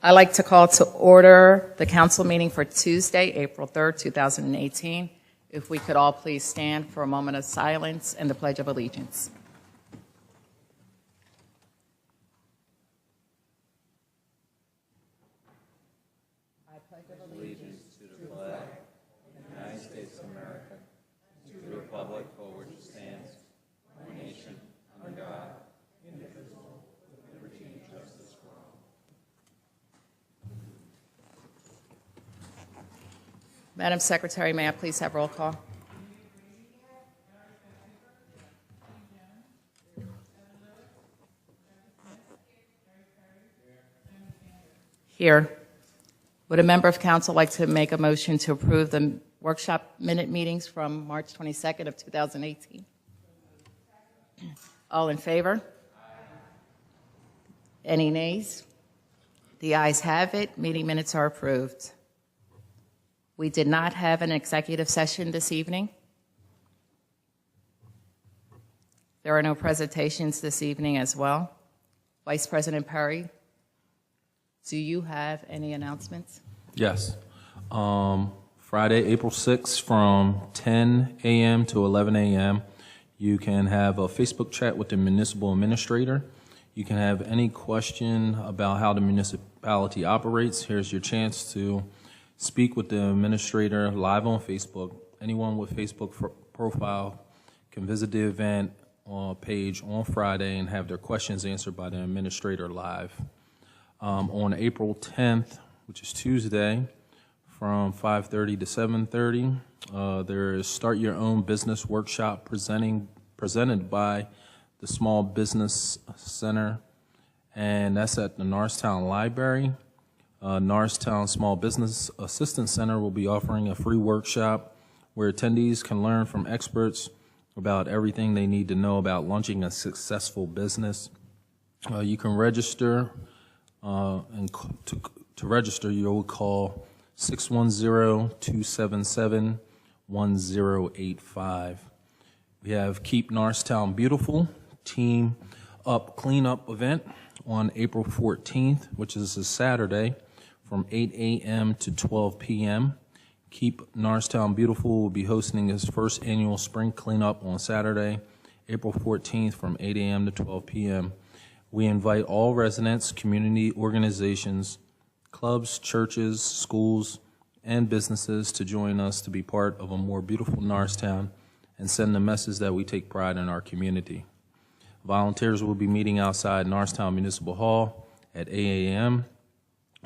I'd like to call to order the council meeting for Tuesday, April 3rd, 2018. If we could all please stand for a moment of silence and the Pledge of Allegiance. I pledge allegiance to the flag of the United States of America, to the republic for which it stands, one nation, under God, indivisible, with liberty and justice for all. Madam Secretary, may I please have roll call? Here. Would a member of council like to make a motion to approve the workshop minute meetings from March 22nd of 2018? All in favor? Any nays? The ayes have it. Meeting minutes are approved. We did not have an executive session this evening. There are no presentations this evening as well. Vice President Perry, do you have any announcements? Yes. Friday, April 6th from 10 a.m. to 11 a.m. You can have a Facebook chat with the municipal administrator. You can have any question about how the municipality operates. Here's your chance to speak with the administrator live on Facebook. Anyone with Facebook profile can visit the event page on Friday and have their questions answered by the administrator live. On April 10th, which is Tuesday, from 5:30 to 7:30, there is Start Your Own Business Workshop presented by the Small Business Center, and that's at the Norristown Library. Norristown Small Business Assistance Center will be offering a free workshop where attendees can learn from experts about everything they need to know about launching a successful business. You can register, and to register, you'll call 610-277-1085. We have Keep Norristown Beautiful Team Up Cleanup event on April 14th, which is a Saturday, from 8 a.m. to 12 p.m. Keep Norristown Beautiful will be hosting its first annual spring cleanup on Saturday, April 14th from 8 a.m. to 12 p.m. We invite all residents, community organizations, clubs, churches, schools, and businesses to join us to be part of a more beautiful Norristown and send the message that we take pride in our community. Volunteers will be meeting outside Norristown Municipal Hall at 8 a.m.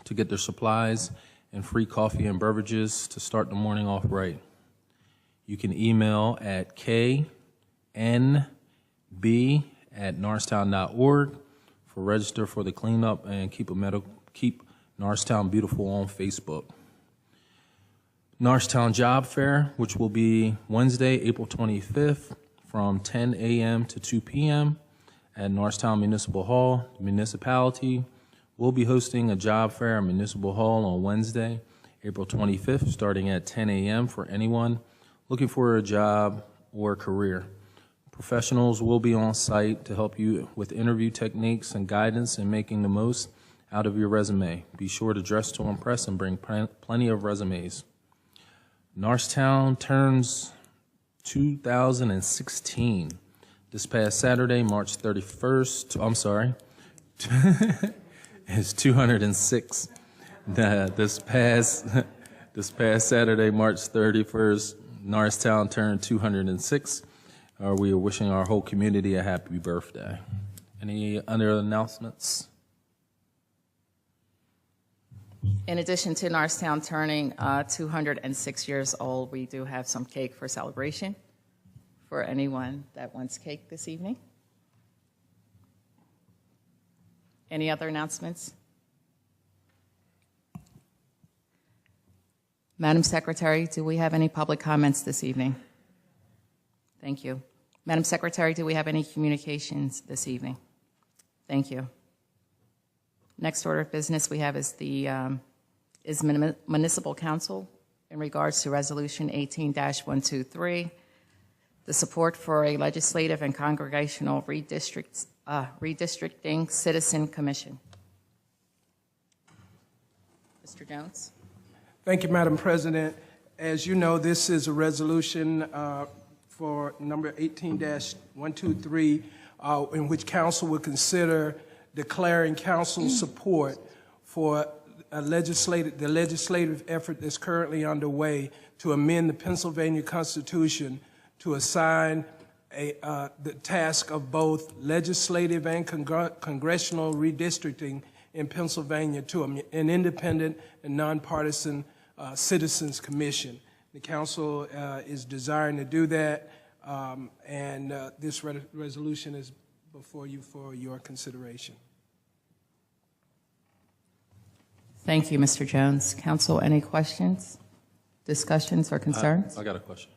to get their supplies and free coffee and beverages to start the morning off right. You can email at knb@norristown.org for register for the cleanup and keep Norristown Beautiful on Facebook. Norristown Job Fair, which will be Wednesday, April 25th from 10 a.m. to 2 p.m. at Norristown Municipal Hall. The municipality will be hosting a job fair at Municipal Hall on Wednesday, April 25th, starting at 10 a.m. for anyone looking for a job or career. Professionals will be on site to help you with interview techniques and guidance in making the most out of your resume. Be sure to dress to impress and bring plenty of resumes. Norristown turns 2016. This past Saturday, March 31st, I'm sorry, it's 206. This past Saturday, March 31st, Norristown turned 206. We are wishing our whole community a happy birthday. Any other announcements? In addition to Norristown turning 206 years old, we do have some cake for celebration for anyone that wants cake this evening. Any other announcements? Madam Secretary, do we have any public comments this evening? Thank you. Madam Secretary, do we have any communications this evening? Thank you. Next order of business we have is the Municipal Council in regards to Resolution 18-123, the support for a legislative and congregational redistricting citizen commission. Mr. Jones? Thank you, Madam President. As you know, this is a resolution for number 18-123, in which council will consider declaring council support for the legislative effort that's currently underway to amend the Pennsylvania Constitution to assign the task of both legislative and congressional redistricting in Pennsylvania to an independent and nonpartisan Citizens Commission. The council is desiring to do that, and this resolution is before you for your consideration. Thank you, Mr. Jones. Council, any questions, discussions, or concerns? I got a question.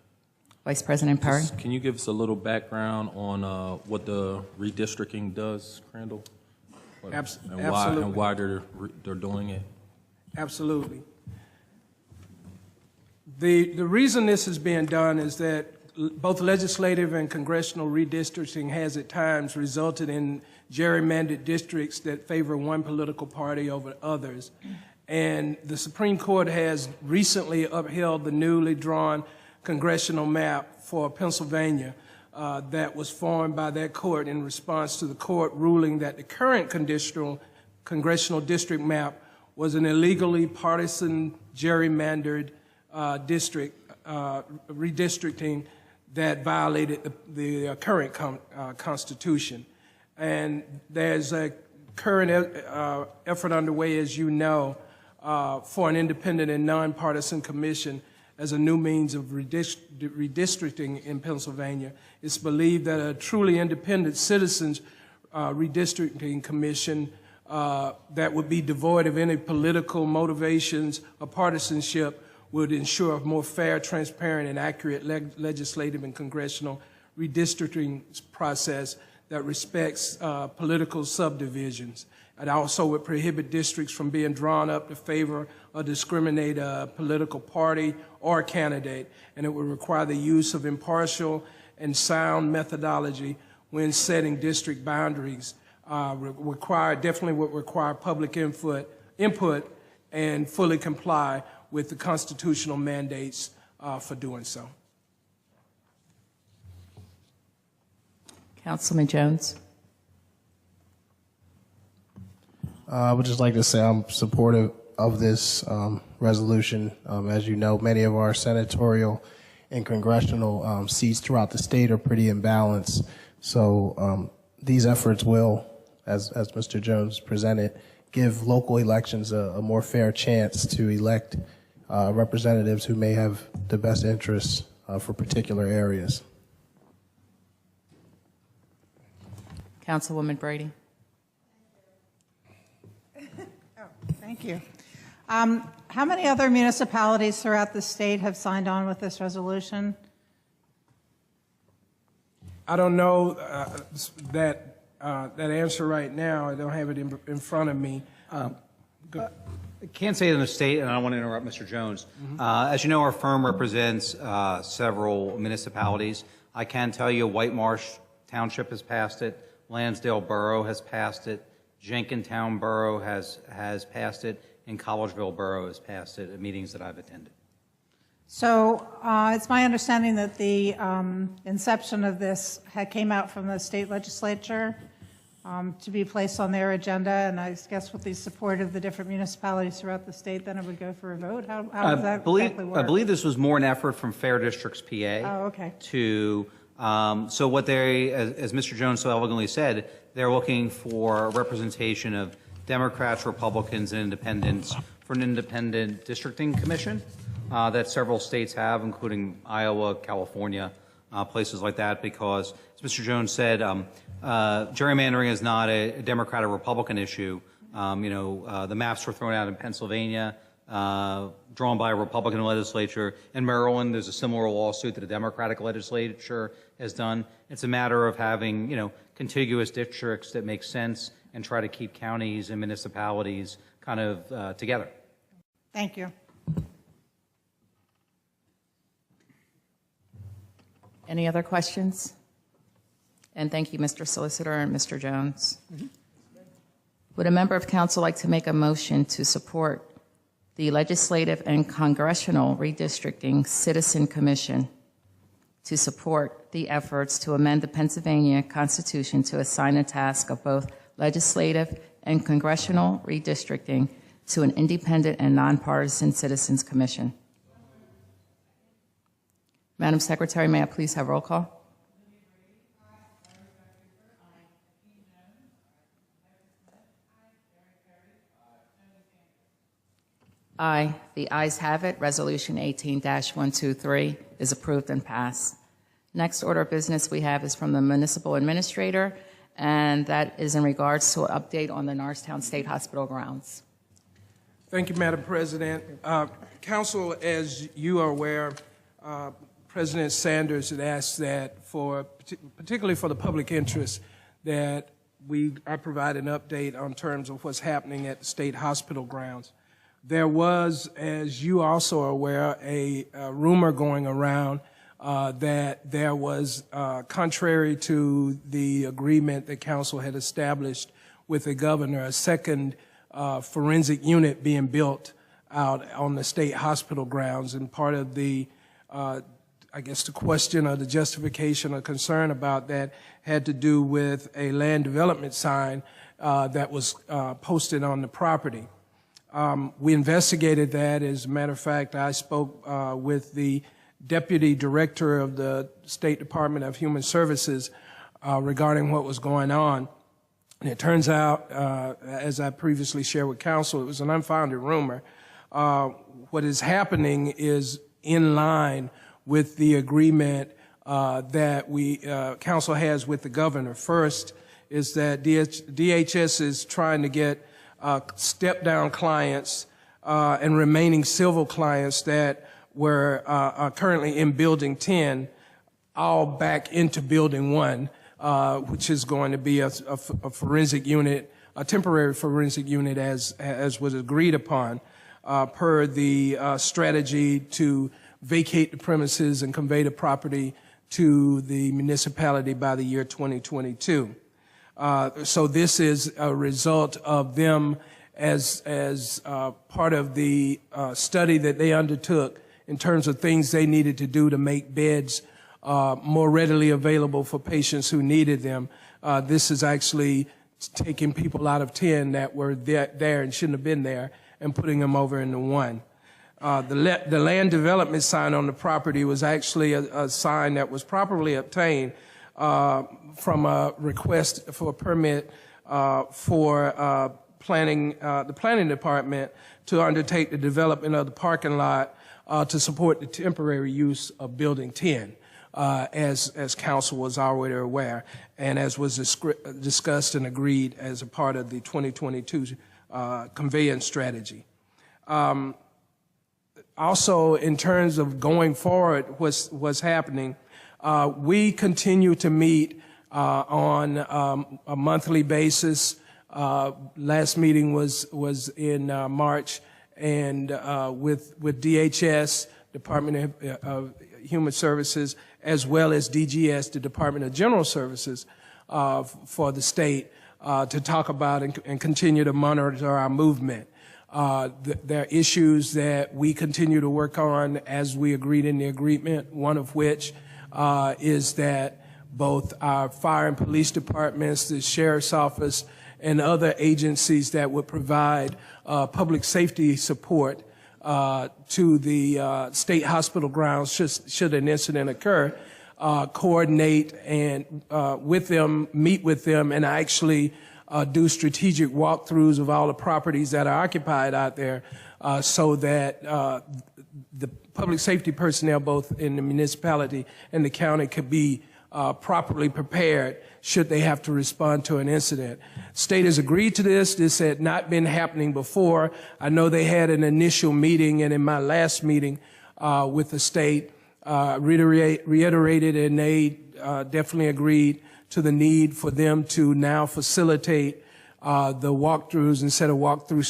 Vice President Perry? Can you give us a little background on what the redistricting does, Crandall? Absolutely. And why they're doing it? Absolutely. The reason this is being done is that both legislative and congressional redistricting has at times resulted in gerrymandered districts that favor one political party over others. And the Supreme Court has recently upheld the newly drawn congressional map for Pennsylvania that was formed by that court in response to the court ruling that the current congressional district map was an illegally partisan gerrymandered district redistricting that violated the current Constitution. And there's a current effort underway, as you know, for an independent and nonpartisan commission as a new means of redistricting in Pennsylvania. It's believed that a truly independent citizens redistricting commission that would be devoid of any political motivations or partisanship would ensure a more fair, transparent, and accurate legislative and congressional redistricting process that respects political subdivisions. It also would prohibit districts from being drawn up to favor or discriminate a political party or candidate, and it would require the use of impartial and sound methodology when setting district boundaries. Definitely would require public input and fully comply with the constitutional mandates for doing so. Councilman Jones? I would just like to say I'm supportive of this resolution. As you know, many of our senatorial and congressional seats throughout the state are pretty imbalanced. So these efforts will, as Mr. Jones presented, give local elections a more fair chance to elect representatives who may have the best interests for particular areas. Councilwoman Brady? Thank you. How many other municipalities throughout the state have signed on with this resolution? I don't know that answer right now. I don't have it in front of me. I can't say it in the state, and I don't want to interrupt Mr. Jones. As you know, our firm represents several municipalities. I can tell you White Marsh Township has passed it, Lansdale Borough has passed it, Jenkintown Borough has passed it, and Collegeville Borough has passed it at meetings that I've attended. So it's my understanding that the inception of this came out from the state legislature to be placed on their agenda, and I guess with the support of the different municipalities throughout the state, then it would go for a vote. How does that exactly work? I believe this was more an effort from Fair Districts PA. Oh, okay. To so what they, as Mr. Jones so elegantly said, they're looking for representation of Democrats, Republicans, and Independents for an independent districting commission that several states have, including Iowa, California, places like that, because, as Mr. Jones said, gerrymandering is not a Democrat or Republican issue. The maps were thrown out in Pennsylvania, drawn by a Republican legislature. In Maryland, there's a similar lawsuit that a Democratic legislature has done. It's a matter of having, contiguous districts that make sense and try to keep counties and municipalities kind of together. Thank you. Any other questions? And thank you, Mr. Solicitor and Mr. Jones. Would a member of council like to make a motion to support the Legislative and Congressional Redistricting Citizen Commission to support the efforts to amend the Pennsylvania Constitution to assign the task of both legislative and congressional redistricting to an independent and nonpartisan Citizens Commission. Madam Secretary, may I please have roll call? Aye. The ayes have it. Resolution 18-123 is approved and passed. Next order of business we have is from the Municipal Administrator, and that is in regards to an update on the Norristown State Hospital grounds. Thank you, Madam President. Council, as you are aware, President Sanders had asked that particularly for the public interest, that I provide an update on terms of what's happening at the state hospital grounds. There was, as you also are aware, a rumor going around that there was, contrary to the agreement that council had established with the governor, a second forensic unit being built out on the state hospital grounds. And part of the, I guess the question or the justification or concern about that had to do with a land development sign that was posted on the property. We investigated that. As a matter of fact, I spoke with the Deputy Director of the State Department of Human Services regarding what was going on. And it turns out, as I previously shared with council, it was an unfounded rumor. What is happening is in line with the agreement that council has with the governor. First is that DHS is trying to get step-down clients and remaining civil clients that are currently in Building 10 all back into Building 1, which is going to be a forensic unit, a temporary forensic unit as was agreed upon per the strategy to vacate the premises and convey the property to the municipality by the year 2022. So this is a result of them as part of the study that they undertook in terms of things they needed to do to make beds more readily available for patients who needed them. This is actually taking people out of 10 that were there and shouldn't have been there and putting them over into 1. The land development sign on the property was actually a sign that was properly obtained from a request for a permit for the planning department to undertake the development of the parking lot to support the temporary use of Building 10, as council was already aware, and as was discussed and agreed as a part of the 2022 conveyance strategy. Also, in terms of going forward, what's happening, we continue to meet on a monthly basis. Last meeting was in March, and with DHS, Department of Human Services, as well as DGS, the Department of General Services, for the state, to talk about and continue to monitor our movement. There are issues that we continue to work on as we agreed in the agreement, one of which is that both our fire and police departments, the sheriff's office, and other agencies that would provide public safety support to the state hospital grounds should an incident occur, coordinate and with them, meet with them, and actually do strategic walkthroughs of all the properties that are occupied out there so that the public safety personnel, both in the municipality and the county, could be properly prepared should they have to respond to an incident. State has agreed to this. This had not been happening before. I know they had an initial meeting, and in my last meeting with the state, reiterated, and they definitely agreed to the need for them to now facilitate the walkthroughs and set a walkthrough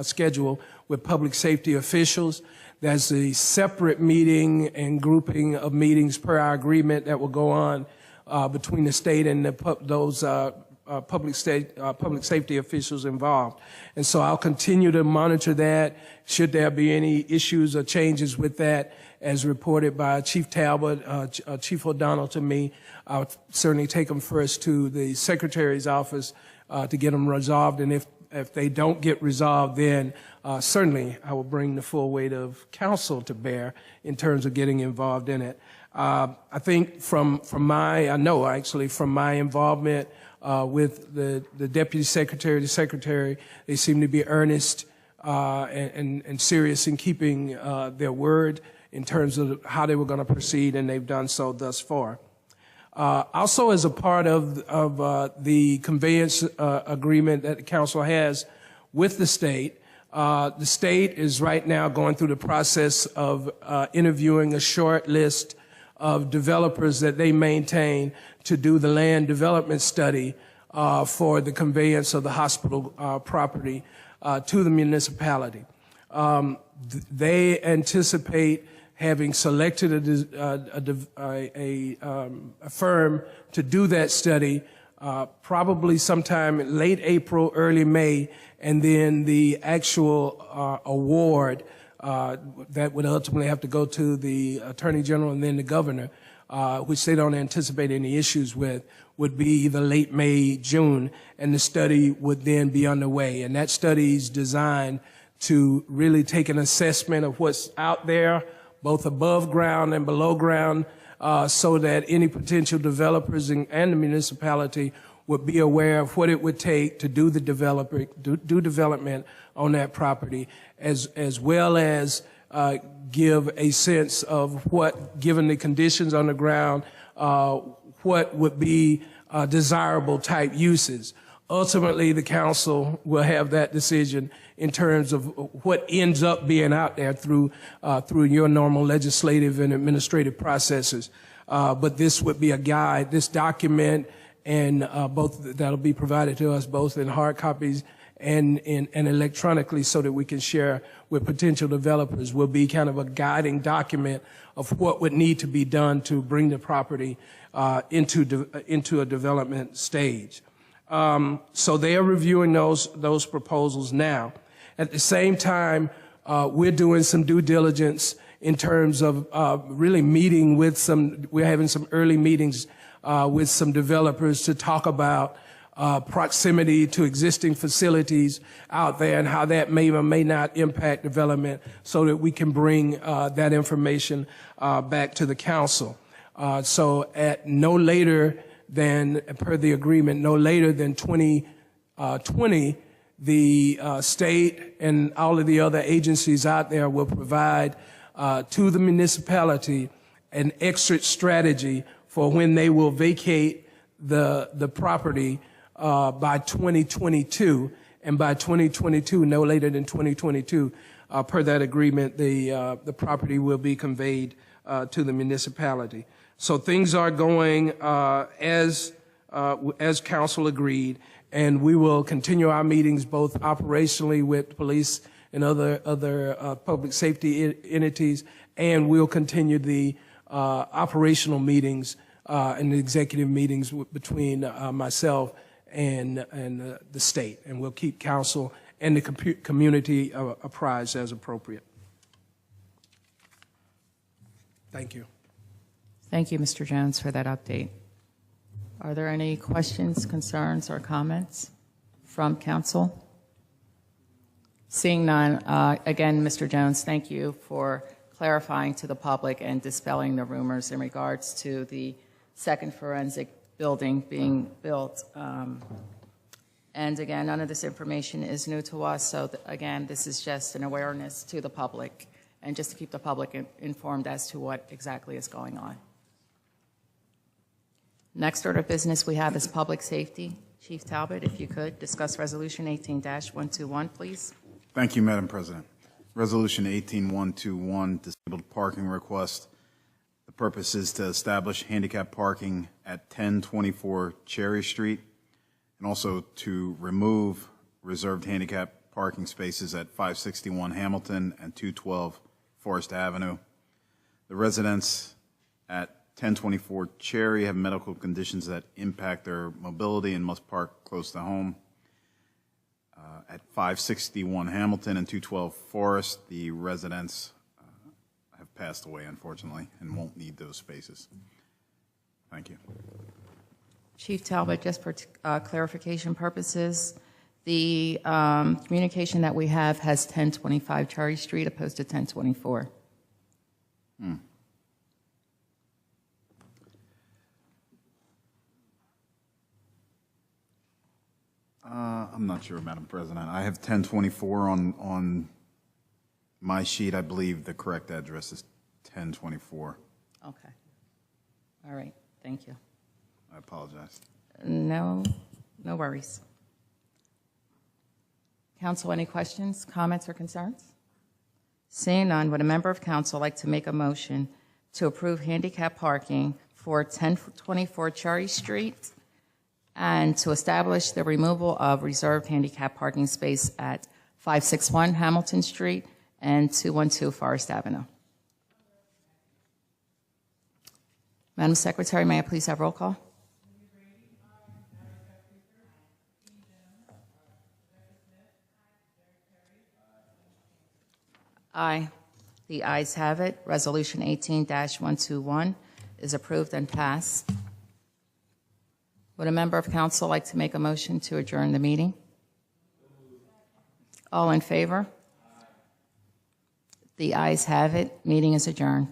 schedule with public safety officials. There's a separate meeting and grouping of meetings per our agreement that will go on between the state and those public safety officials involved. And so I'll continue to monitor that. Should there be any issues or changes with that, as reported by Chief Talbot, Chief O'Donnell to me, I'll certainly take them first to the Secretary's office to get them resolved. And if they don't get resolved, then certainly I will bring the full weight of counsel to bear in terms of getting involved in it. I think from my involvement with the Deputy Secretary, the Secretary, they seem to be earnest and serious in keeping their word in terms of how they were going to proceed, and they've done so thus far. Also, as a part of the conveyance agreement that the council has with the state is right now going through the process of interviewing a short list of developers that they maintain to do the land development study for the conveyance of the hospital property to the municipality. They anticipate having selected a firm to do that study probably sometime late April, early May, and then the actual award that would ultimately have to go to the Attorney General and then the Governor, which they don't anticipate any issues with, would be either late May, June, and the study would then be underway. And that study is designed to really take an assessment of what's out there, both above ground and below ground, so that any potential developers and the municipality would be aware of what it would take to do the development on that property, as well as give a sense of what, given the conditions on the ground, what would be desirable type uses. Ultimately, the council will have that decision in terms of what ends up being out there through your normal legislative and administrative processes. But this would be a guide, this document, and both that'll be provided to us both in hard copies and electronically, so that we can share with potential developers, will be kind of a guiding document of what would need to be done to bring the property into a development stage. So they are reviewing those proposals now. At the same time, we're doing some due diligence in terms of really meeting with we're having some early meetings with some developers to talk about proximity to existing facilities out there and how that may or may not impact development, so that we can bring that information back to the council. So at no later than, per the agreement, no later than 2020, the state and all of the other agencies out there will provide to the municipality an exit strategy for when they will vacate the property by 2022, and by 2022, no later than 2022, per that agreement, the property will be conveyed to the municipality. So things are going as council agreed, and we will continue our meetings both operationally with police and other public safety entities, and we'll continue the operational meetings and the executive meetings between myself and the state, and we'll keep council and the community apprised as appropriate. Thank you. Thank you, Mr. Jones, for that update. Are there any questions, concerns, or comments from council? Seeing none, again, Mr. Jones, thank you for clarifying to the public and dispelling the rumors in regards to the second forensic building being built. And again, none of this information is new to us, so again, this is just an awareness to the public and just to keep the public informed as to what exactly is going on. Next order of business we have is public safety. Chief Talbot, if you could, discuss Resolution 18-121, please. Thank you, Madam President. Resolution 18-121, disabled parking request. The purpose is to establish handicap parking at 1024 Cherry Street, and also to remove reserved handicap parking spaces at 561 Hamilton and 212 Forest Avenue. The residents at 1024 Cherry have medical conditions that impact their mobility and must park close to home. At 561 Hamilton and 212 Forest, the residents have passed away, unfortunately, and won't need those spaces. Thank you. Chief Talbot, just for clarification purposes, the communication that we have has 1025 Cherry Street opposed to 1024. I'm not sure, Madam President. I have 1024 on my sheet. I believe the correct address is 1024. Okay. All right. Thank you. I apologize. No worries. Council, any questions, comments, or concerns? Seeing none, would a member of council like to make a motion to approve handicap parking for 1024 Cherry Street and to establish the removal of reserved handicap parking space at 561 Hamilton Street and 212 Forest Avenue? Madam Secretary, may I please have roll call? Aye. The ayes have it. Resolution 18-121 is approved and passed. Would a member of council like to make a motion to adjourn the meeting? All in favor? The ayes have it. Meeting is adjourned.